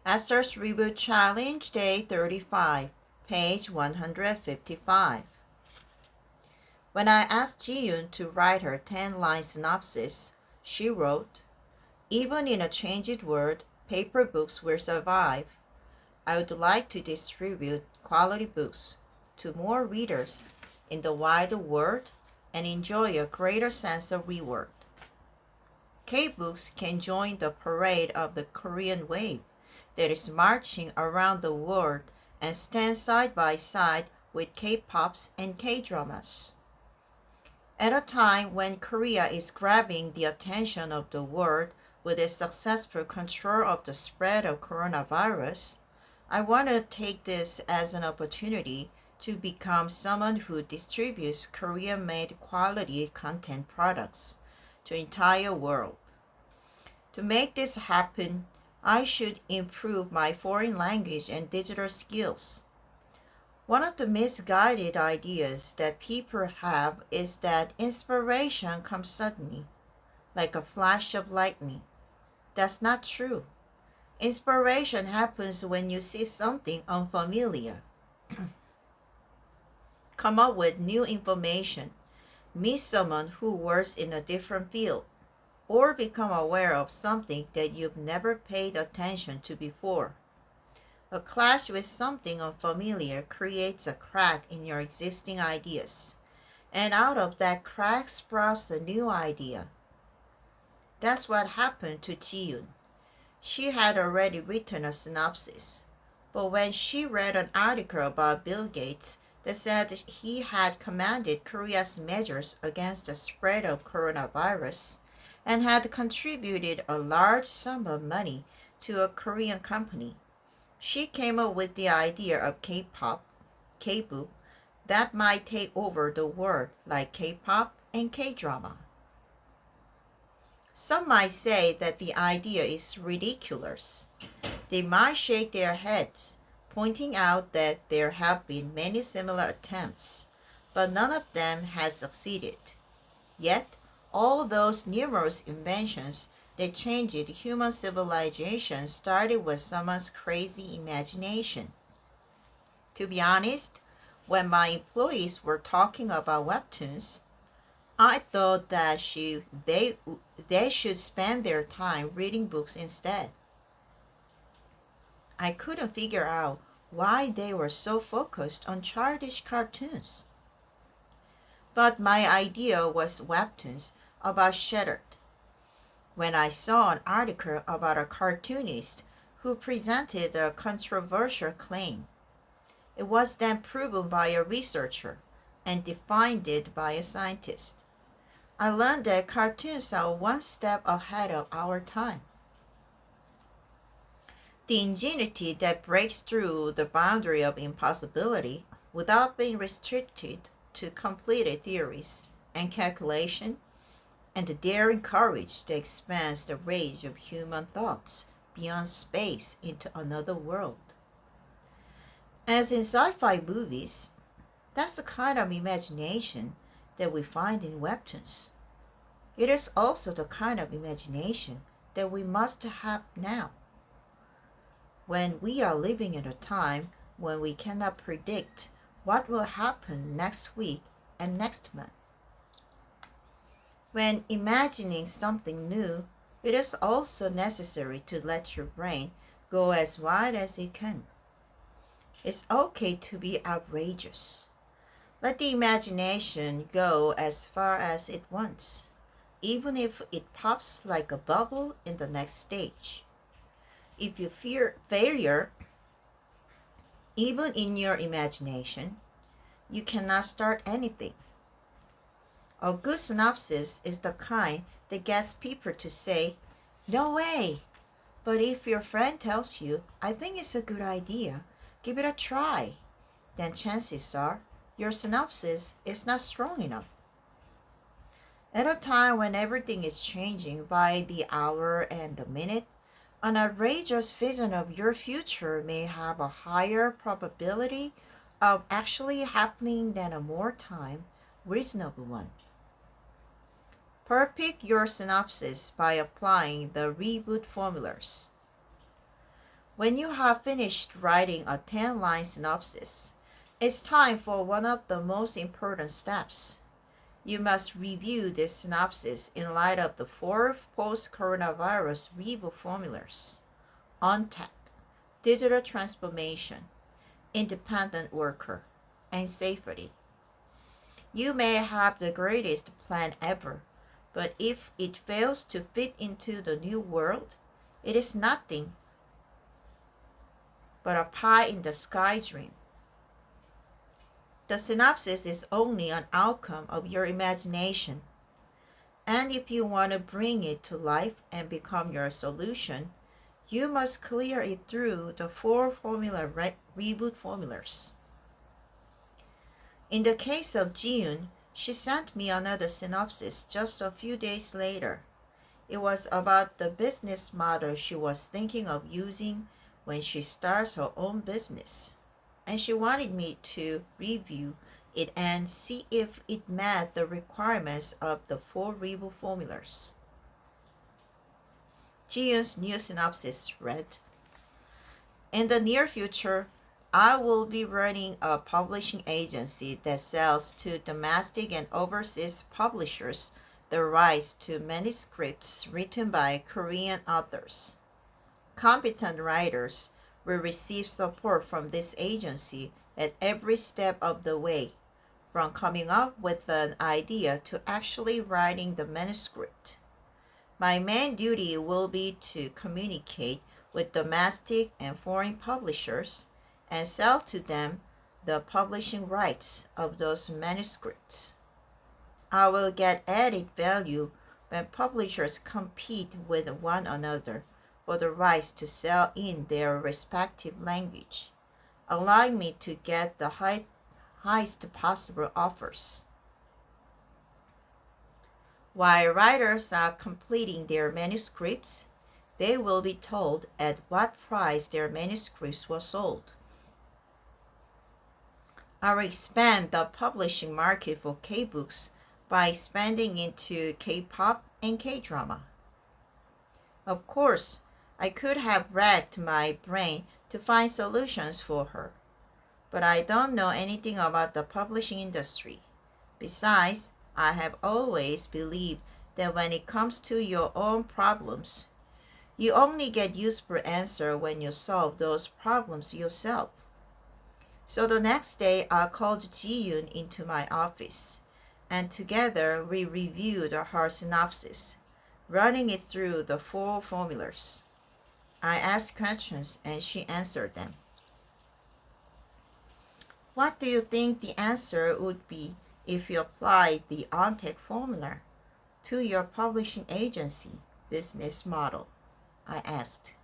Esther's Reboot Challenge, Day 35, page 155. When I asked Ji-yoon to write her 10-line synopsis, she wrote, "Even in a changed world, paper books will survive. I would like to distribute quality books to more readers in the wider world and enjoy a greater sense of reward. K-books can join the parade of the Korean wave that is marching around the world and stand side by side with K-pops and K-dramas. At a time when Korea is grabbing the attention of the world with its successful control of the spread of coronavirus, I want to take this as an opportunity to become someone who distributes Korean-made quality content products to the entire world. To make this happen, I should improve my foreign language and digital skills. One of the misguided ideas that people have is that inspiration comes suddenly, like a flash of lightning. That's not true. Inspiration happens when you see something unfamiliar, come up with new information, meet someone who works in a different field, or become aware of something that you've never paid attention to before. A clash with something unfamiliar creates a crack in your existing ideas, and out of that crack sprouts a new idea. That's what happened to Ji-yoon. She had already written a synopsis, but when she read an article about Bill Gates that said he had commanded Korea's measures against the spread of coronavirus and had contributed a large sum of money to a Korean company, she came up with the idea of K-pop, K-book, that might take over the world like K-pop and K-drama. Some might say that the idea is ridiculous. They might shake their heads, pointing out that there have been many similar attempts, but none of them has succeeded. Yet, all those numerous inventions that changed human civilization started with someone's crazy imagination. To be honest, when my employees were talking about webtoons, I thought that they should spend their time reading books instead. I couldn't figure out why they were so focused on childish cartoons. But my idea was webtoons about Shattered. When I saw an article about a cartoonist who presented a controversial claim, it was then proven by a researcher and defined by a scientist. I learned that cartoons are one step ahead of our time. The ingenuity that breaks through the boundary of impossibility without being restricted to completed theories and calculation, and the daring courage that expands the range of human thoughts beyond space into another world. As in sci-fi movies, that's the kind of imagination that we find in webtoons. It is also the kind of imagination that we must have now, when we are living in a time when we cannot predict what will happen next week and next month. When imagining something new, it is also necessary to let your brain go as wide as it can. It's okay to be outrageous. Let the imagination go as far as it wants, even if it pops like a bubble in the next stage. If you fear failure, even in your imagination, you cannot start anything. A good synopsis is the kind that gets people to say, "No way!" But if your friend tells you, "I think it's a good idea, give it a try," then chances are your synopsis is not strong enough. At a time when everything is changing by the hour and the minute, an outrageous vision of your future may have a higher probability of actually happening than a more time reasonable one. Perfect your synopsis by applying the reboot formulas. When you have finished writing a 10-line synopsis, it's time for one of the most important steps. You must review this synopsis in light of the 4 post-coronavirus reboot formulas: on-tech, digital transformation, independent worker, and safety. You may have the greatest plan ever, but if it fails to fit into the new world, it is nothing but a pie in the sky dream. The synopsis is only an outcome of your imagination, and if you want to bring it to life and become your solution, you must clear it through the 4 reboot formulas. In the case of Ji-yoon, she sent me another synopsis just a few days later. It was about the business model she was thinking of using when she starts her own business, and she wanted me to review it and see if it met the requirements of the 4 reboot formulas. Ji-yoon's new synopsis read, "In the near future, I will be running a publishing agency that sells to domestic and overseas publishers the rights to manuscripts written by Korean authors. Competent writers will receive support from this agency at every step of the way, from coming up with an idea to actually writing the manuscript. My main duty will be to communicate with domestic and foreign publishers and sell to them the publishing rights of those manuscripts. I will get added value when publishers compete with one another for the rights to sell in their respective language, allowing me to get the highest possible offers. While writers are completing their manuscripts, they will be told at what price their manuscripts were sold. I will expand the publishing market for K-books by expanding into K-pop and K-drama. Of course, I could have racked my brain to find solutions for her, but I don't know anything about the publishing industry. Besides, I have always believed that when it comes to your own problems, you only get useful answer when you solve those problems yourself. So the next day, I called Ji-yoon into my office, and together we reviewed her synopsis, running it through the 4 formulas. I asked questions and she answered them. What do you think the answer would be if you applied the on-tech formula to your publishing agency business model? I asked.